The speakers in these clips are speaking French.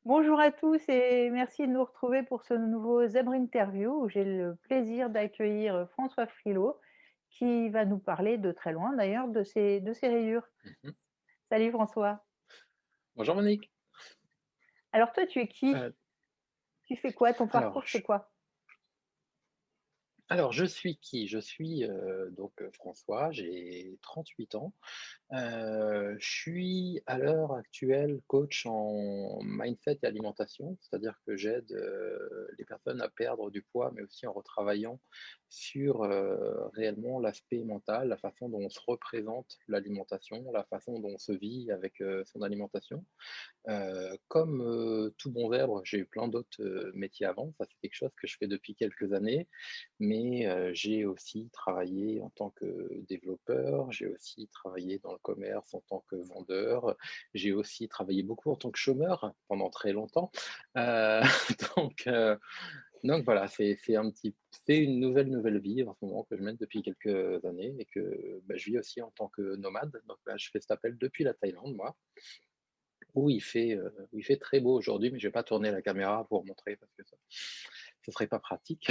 Bonjour à tous et merci de nous retrouver pour ce nouveau Zèbre Interview où j'ai le plaisir d'accueillir François Frilot qui va nous parler de très loin d'ailleurs de ses rayures. Mmh. Salut François. Bonjour Monique. Alors toi tu es qui? Heu, Tu fais quoi? Ton alors parcours je c'est quoi? je suis qui? Je suis, François, j'ai 38 ans. Je suis à l'heure actuelle coach en mindset et alimentation, c'est-à-dire que j'aide, les personnes à perdre du poids, mais aussi en retravaillant sur, réellement l'aspect mental, la façon dont on se représente l'alimentation, la façon dont on se vit avec, son alimentation. Comme, tout bon zèbre, j'ai eu plein d'autres, métiers avant. Ça, c'est quelque chose que je fais depuis quelques années, mais, j'ai aussi travaillé en tant que développeur, j'ai aussi travaillé dans le commerce en tant que vendeur, j'ai aussi travaillé beaucoup en tant que chômeur pendant très longtemps. Heu, donc, heu, donc voilà, c'est une nouvelle vie en ce moment que je mène depuis quelques années et que, bah, je vis aussi en tant que nomade. Donc là, je fais cet appel depuis la Thaïlande, moi. Où il fait très beau aujourd'hui, mais je vais pas tourner la caméra pour montrer parce que ça ce serait pas pratique.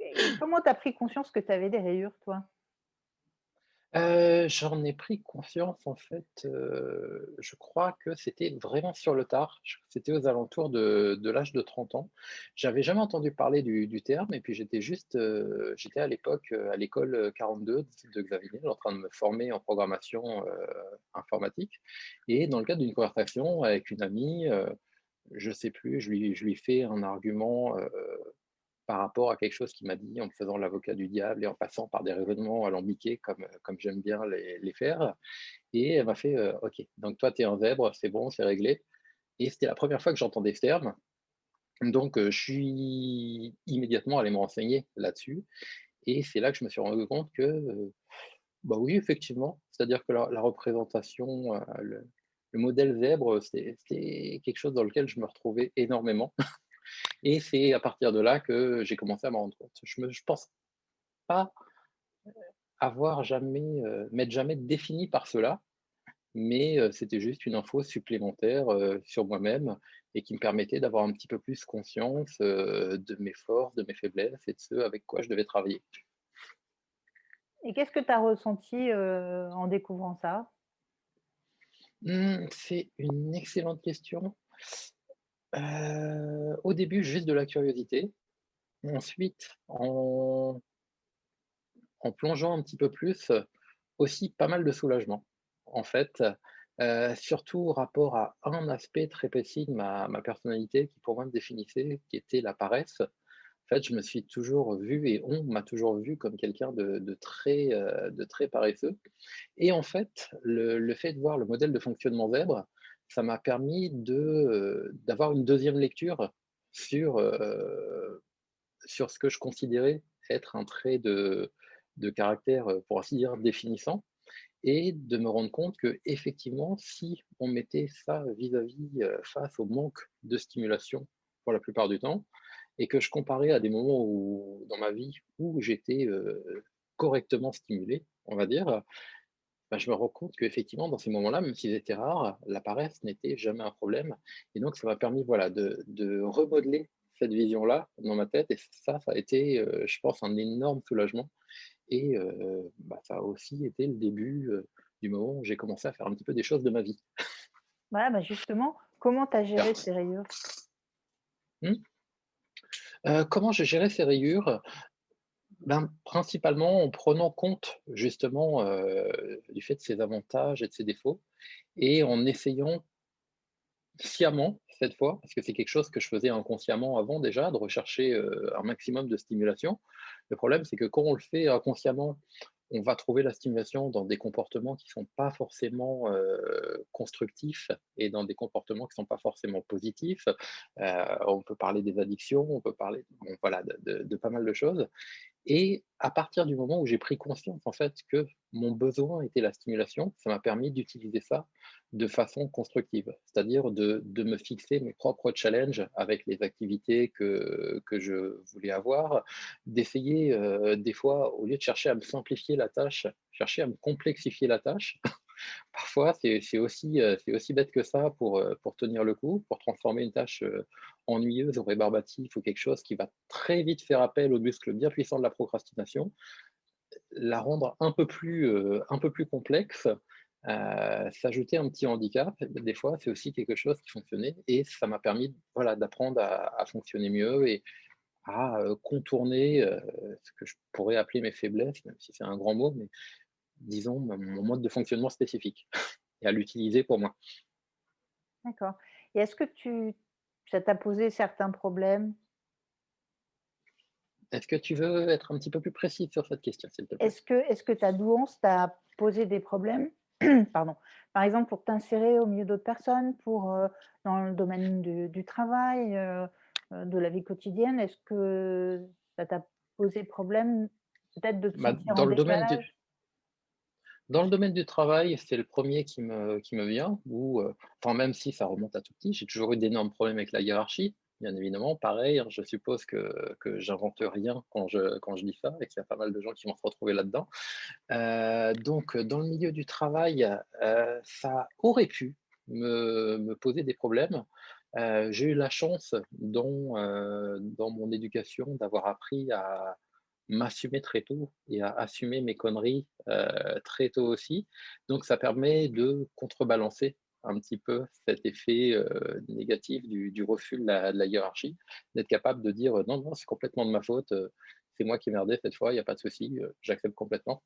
Et comment tu as pris conscience que tu avais des rayures toi? J'en ai pris conscience en fait, je crois que c'était vraiment sur le tard. C'était aux alentours de l'âge de 30 ans. J'avais jamais entendu parler du terme et puis j'étais à l'époque, à l'école, 42 de Xavier, en train de me former en programmation, informatique et dans le cadre d'une conversation avec une amie, je sais plus, je lui fais un argument, par rapport à quelque chose qu'il m'a dit en me faisant l'avocat du diable et en passant par des raisonnements alambiqués comme j'aime bien les faire et elle m'a fait: «OK, donc toi tu es un zèbre, c'est bon, c'est réglé» et c'était la première fois que j'entendais ce terme, donc je suis immédiatement allé me renseigner là-dessus et c'est là que je me suis rendu compte que, bah, oui, effectivement, c'est-à-dire que la représentation, le modèle zèbre, c'était quelque chose dans lequel je me retrouvais énormément et c'est à partir de là que j'ai commencé à m'en rendre compte. Je pense pas m'être jamais défini par cela, mais c'était juste une info supplémentaire, sur moi-même et qui me permettait d'avoir un petit peu plus conscience, de mes forces, de mes faiblesses et de ce avec quoi je devais travailler. Et qu'est-ce que tu as ressenti, en découvrant ça? C'est une excellente question. Au début, juste de la curiosité. Ensuite, en plongeant un petit peu plus, aussi pas mal de soulagement. En fait, surtout rapport à un aspect très précis de ma personnalité qui pour moi me définissait, qui était la paresse. En fait, je me suis toujours vu et on m'a toujours vu comme quelqu'un de très paresseux et en fait, le fait de voir le modèle de fonctionnement zèbre, ça m'a permis d'avoir une deuxième lecture sur, sur ce que je considérais être un trait de caractère, pour ainsi dire, définissant et de me rendre compte que effectivement, si on mettait ça vis-à-vis, face au manque de stimulation pour la plupart du temps et que je comparais à des moments où dans ma vie où j'étais, correctement stimulé, on va dire, bah, je me rends compte qu'effectivement dans ces moments-là, même s'ils étaient rares, la paresse n'était jamais un problème et donc ça m'a permis, voilà, de remodeler cette vision-là dans ma tête et ça a été, je pense un énorme soulagement et bah, ça a aussi été le début, du moment où j'ai commencé à faire un petit peu des choses de ma vie. Voilà, bah, justement, comment tu as géré ces rayures? Mmh. Comment j'ai géré ces rayures? Ben, principalement en prenant compte justement, du fait de ses avantages et de ses défauts et en essayant sciemment, cette fois, parce que c'est quelque chose que je faisais inconsciemment avant déjà, de rechercher, un maximum de stimulation. Le problème, c'est que quand on le fait inconsciemment, on va trouver la stimulation dans des comportements qui sont pas forcément, constructifs et dans des comportements qui sont pas forcément positifs. On peut parler des addictions, on peut parler, bon voilà, de pas mal de choses et à partir du moment où j'ai pris conscience, en fait, que mon besoin était la stimulation, ça m'a permis d'utiliser ça de façon constructive. C'est-à-dire de me fixer mes propres challenges avec les activités que je voulais avoir, d'essayer, des fois, au lieu de chercher à me simplifier la tâche, chercher à me complexifier la tâche Parfois, c'est aussi bête que ça pour tenir le coup, pour transformer une tâche, ennuyeuse ou rébarbative ou quelque chose qui va très vite faire appel au muscle bien puissant de la procrastination, la rendre un peu plus complexe, s'ajouter un petit handicap, des fois, c'est aussi quelque chose qui fonctionnait et ça m'a permis, voilà, d'apprendre à fonctionner mieux et à, contourner, ce que je pourrais appeler mes faiblesses, même si c'est un grand mot, mais disons mon mode de fonctionnement spécifique et à l'utiliser pour moi. D'accord, et est-ce que ça t'a posé certains problèmes? Est-ce que tu veux être un petit peu plus précis sur cette question, s'il te plaît? Est-ce que ta douance t'a posé des problèmes? Pardon. Par exemple, pour t'insérer au milieu d'autres personnes, dans le domaine du travail, de la vie quotidienne? Est-ce que ça t'a posé problème, peut-être de te Bah, sentir en décalage? dans le domaine du travail, c'est le premier qui me vient où, enfin, même si ça remonte à tout petit, j'ai toujours eu d'énormes problèmes avec la hiérarchie, bien évidemment. Pareil, hein, je suppose que j'invente rien quand je dis ça et qu'il y a pas mal de gens qui vont se retrouver là-dedans. Donc, dans le milieu du travail, ça aurait pu me poser des problèmes. J'ai eu la chance dans mon éducation d'avoir appris à m'assumer très tôt et à assumer mes conneries, très tôt aussi. Donc ça permet de contrebalancer un petit peu cet effet, négatif du refus de la hiérarchie, d'être capable de dire: «Non, non, c'est complètement de ma faute, c'est moi qui ai merdé cette fois, il y a pas de souci, j'accepte complètement».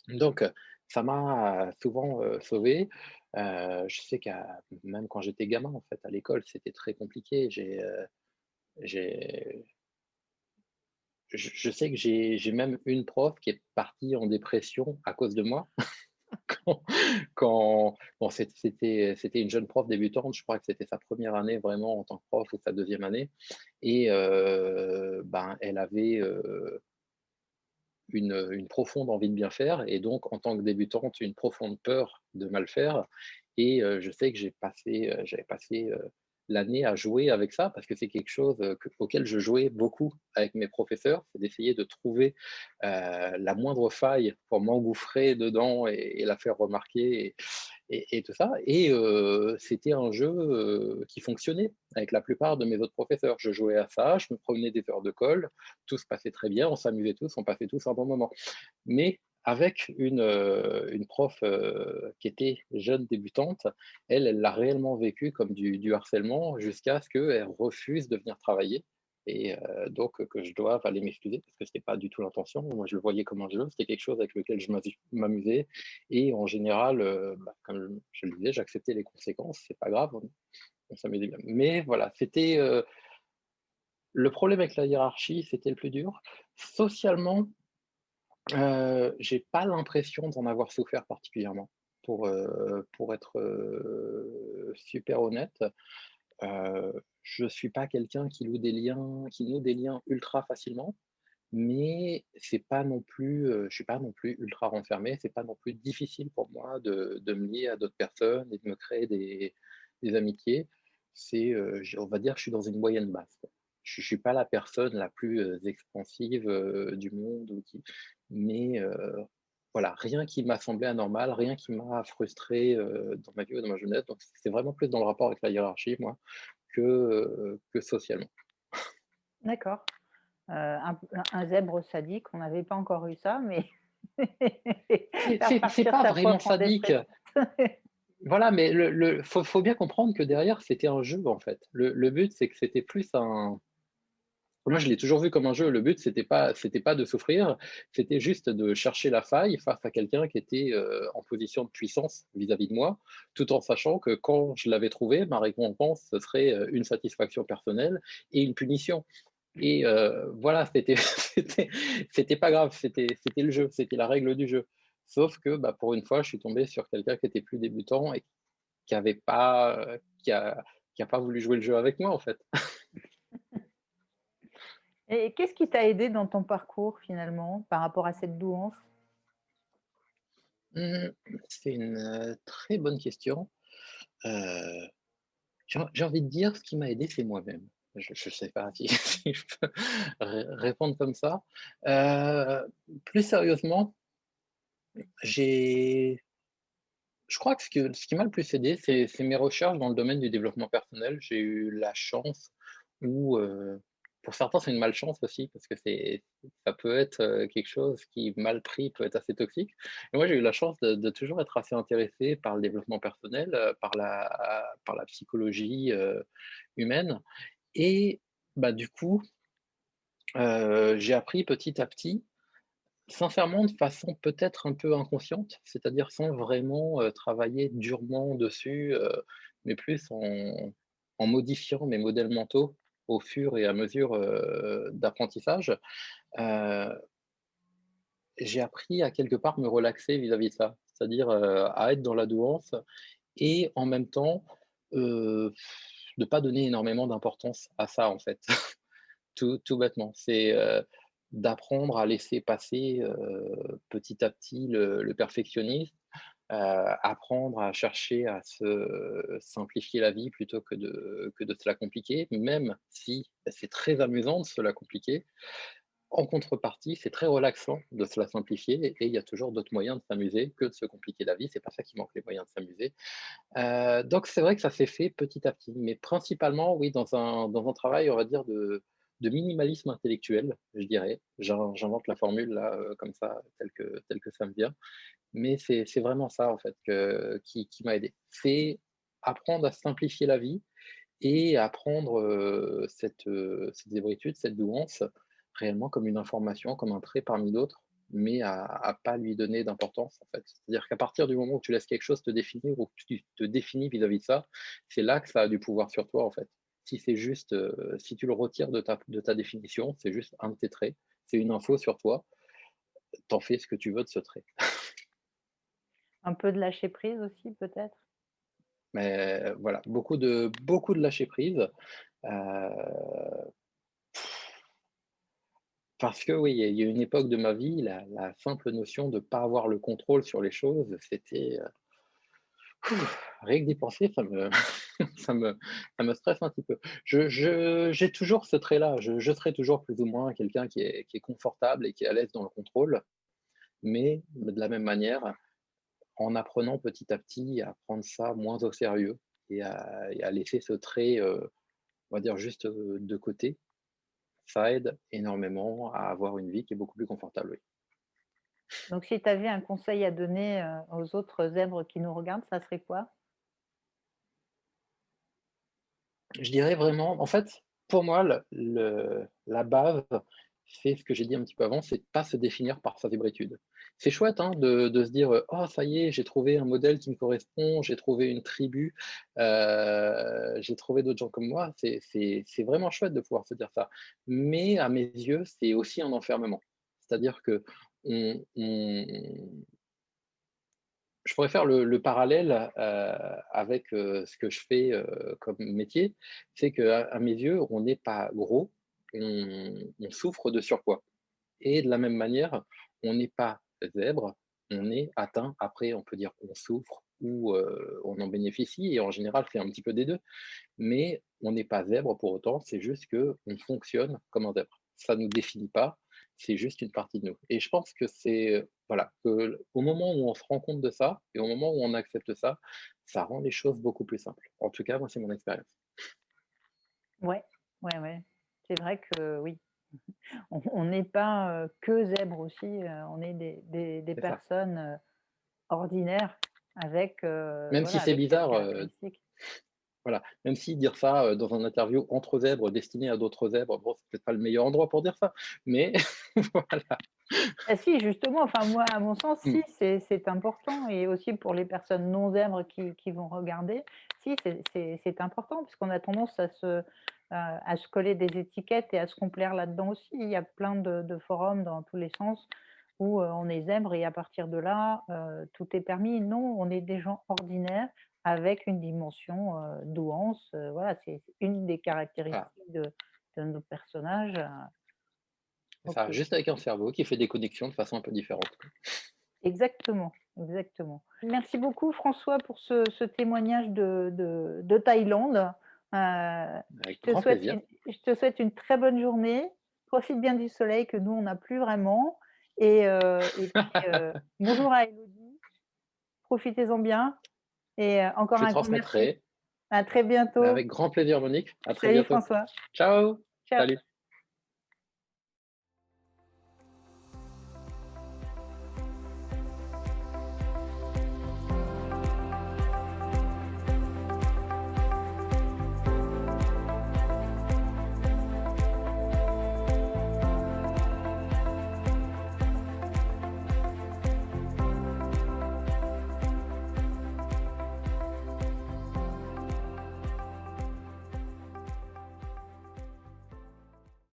Donc, ça m'a souvent, sauvé. Je sais qu'à même quand j'étais gamin, en fait, à l'école, c'était très compliqué. J'ai je sais que j'ai même une prof qui est partie en dépression à cause de moi. Quand bon, c'était une jeune prof débutante, je crois que c'était sa première année vraiment en tant que prof ou sa deuxième année et ben, elle avait, une profonde envie de bien faire et donc en tant que débutante, une profonde peur de mal faire et je sais que j'avais passé, l'année à jouer avec ça parce que c'est quelque chose, auquel je jouais beaucoup avec mes professeurs. C'est d'essayer de trouver, la moindre faille pour m'engouffrer dedans et la faire remarquer et tout ça et c'était un jeu, qui fonctionnait avec la plupart de mes autres professeurs. Je jouais à ça, je me promenais des heures de colle, tout se passait très bien, on s'amusait tous, on passait tous un bon moment. Mais avec une prof, qui était jeune débutante, elle l'a réellement vécu comme du harcèlement jusqu'à ce qu'elle refuse de venir travailler et donc que je doive aller m'excuser parce que c'était pas du tout l'intention. Moi, je le voyais comme un jeu, c'était quelque chose avec lequel je m'amusais et en général, bah, comme je le disais, j'acceptais les conséquences, c'est pas grave, on s'amusait bien. Mais voilà, c'était, le problème avec la hiérarchie, c'était le plus dur. Socialement, j'ai pas l'impression d'en avoir souffert particulièrement pour être, super honnête. Je suis pas quelqu'un qui noue des liens ultra facilement, mais c'est pas non plus, je suis pas non plus ultra renfermé. C'est pas non plus difficile pour moi de me lier à d'autres personnes et de me créer des amitiés. C'est, on va dire que je suis dans une moyenne basse, quoi. Je suis pas la personne la plus, expansive, du monde ou qui mais voilà, rien qui m'a semblé anormal, rien qui m'a frustré, dans ma vie ou dans ma jeunesse. Donc c'est vraiment plus dans le rapport avec la hiérarchie, moi, que socialement. D'accord, un zèbre sadique, on n'avait pas encore eu ça, mais faire C'est partir pas sa vraiment prof en sadique. dépression. Voilà, mais faut bien comprendre que derrière, c'était un jeu, en fait. Le but, c'est que c'était plus un moi, je l'ai toujours vu comme un jeu. Le but, c'était pas de souffrir, c'était juste de chercher la faille face à quelqu'un qui était, en position de puissance vis-à-vis de moi, tout en sachant que quand je l'avais trouvé, ma récompense, ce serait, une satisfaction personnelle et une punition et voilà, c'était c'était pas grave, c'était le jeu, c'était la règle du jeu. Sauf que, bah, pour une fois, je suis tombé sur quelqu'un qui était plus débutant et qui avait pas, qui a pas voulu jouer le jeu avec moi, en fait. Et qu'est-ce qui t'a aidé dans ton parcours finalement, par rapport à cette douance? Mmh, c'est une, très bonne question. Heu, j'ai envie de dire ce qui m'a aidé, c'est moi-même. Je sais pas si si je peux répondre comme ça. Plus sérieusement, j'ai Je crois que ce qui m'a le plus aidé, c'est mes recherches dans le domaine du développement personnel. J'ai eu la chance ou, pour certains, c'est une malchance aussi parce que ça peut être, quelque chose qui, mal pris, peut être assez toxique. Et moi, j'ai eu la chance de toujours être assez intéressé par le développement personnel, par la psychologie, humaine et bah, du coup, j'ai appris petit à petit. Sincèrement, de façon peut-être un peu inconsciente, c'est-à-dire sans vraiment, travailler durement dessus, mais plus en modifiant mes modèles mentaux au fur et à mesure, d'apprentissage, heu, j'ai appris à quelque part me relaxer vis-à-vis de ça. C'est-à-dire, à être dans la douance et en même temps, heu, de pas donner énormément d'importance à ça, en fait. Tout bêtement, c'est, d'apprendre à laisser passer, petit à petit le perfectionnisme, apprendre à chercher à se simplifier la vie plutôt que de se la compliquer, même si, bah, c'est très amusant de se la compliquer. En contrepartie, c'est très relaxant de se la simplifier et il y a toujours d'autres moyens de s'amuser que de se compliquer la vie. C'est pas ça qui manque, les moyens de s'amuser. Donc c'est vrai que ça s'est fait petit à petit, mais principalement, oui, dans un travail, on va dire, de minimalisme intellectuel, je dirais. J'invente la formule là, comme ça, telle que ça me vient, mais c'est vraiment ça, en fait, qui m'a aidé. C'est apprendre à simplifier la vie et à prendre, cette zébritude, cette douance, réellement comme une information, comme un trait parmi d'autres, mais à pas lui donner d'importance, en fait. C'est-à-dire qu'à partir du moment où tu laisses quelque chose te définir ou que tu te définis vis-à-vis de ça, c'est là que ça a du pouvoir sur toi, en fait. Si c'est juste, si tu le retires de ta définition, c'est juste un de tes traits, c'est une info sur toi, t'en fais ce que tu veux de ce trait. Un peu de lâcher prise aussi peut-être? Mais voilà, beaucoup de lâcher prise, heu parce que oui, il y a une époque de ma vie, la simple notion de pas avoir le contrôle sur les choses, c'était, rien que d'y penser, ça me ça me stresse un petit peu. J'ai toujours ce trait-là, je serai toujours plus ou moins quelqu'un qui est confortable et qui est à l'aise dans le contrôle, mais de la même manière, en apprenant petit à petit à prendre ça moins au sérieux et à laisser ce trait, on va dire juste, de côté, ça aide énormément à avoir une vie qui est beaucoup plus confortable, oui. Donc si tu avais un conseil à donner, aux autres zèbres qui nous regardent, ça serait quoi? Je dirais vraiment en fait, pour moi, la base, c'est ce que j'ai dit un petit peu avant, c'est de pas se définir par sa zébritude. C'est chouette, hein, de se dire, «Oh ça y est, j'ai trouvé un modèle qui me correspond, j'ai trouvé une tribu, j'ai trouvé d'autres gens comme moi». C'est vraiment chouette de pouvoir se dire ça. Mais à mes yeux, c'est aussi un enfermement. C'est-à-dire qu'on je pourrais faire le parallèle, avec, ce que je fais, comme métier. C'est qu'à mes yeux, on n'est pas gros, on souffre de surpoids et de la même manière, on n'est pas zèbre, on est atteint. Après, on peut dire on souffre ou, on en bénéficie et en général, c'est un petit peu des 2. Mais on n'est pas zèbre pour autant, c'est juste qu'on fonctionne comme un zèbre. Ça ne nous définit pas, c'est juste une partie de nous. Et je pense que c'est, voilà, que au moment où on se rend compte de ça et au moment où on accepte ça, ça rend les choses beaucoup plus simples. En tout cas, moi, c'est mon expérience. Ouais, ouais, ouais. C'est vrai que oui, on n'est pas, que zèbres aussi, on est des C'est ça. personnes, ordinaires avec, Même si voilà, c'est avec cette bizarre, caractéristique. voilà, même si dire ça, dans un interview entre zèbres, destiné à d'autres zèbres, bon, c'est peut-être pas le meilleur endroit pour dire ça, mais voilà. Ah si, justement, enfin moi, à mon sens, Mmh, si, c'est important et aussi pour les personnes non zèbres qui vont regarder. Si, c'est important puisqu'on a tendance à se coller des étiquettes et à se complaire là-dedans aussi. Il y a plein de forums dans tous les sens où, on est zèbre et à partir de là, tout est permis. Non, on est des gens ordinaires avec une dimension, douance, voilà, c'est une des voilà, caractéristiques de nos personnages, c'est ça, OK. juste avec un cerveau qui fait des connexions de façon un peu différente. Exactement, exactement. Merci beaucoup François pour ce témoignage de Thaïlande. Avec grand plaisir. Je te souhaite une très bonne journée. Profite bien du soleil que nous, on n'a plus vraiment et puis, bonjour à Élodie. profitez-en bien et encore Je un grand merci. transmettrai. À très Mais bientôt. avec grand plaisir, Monique. À très Salut bientôt. François. Ciao. Ciao. Salut.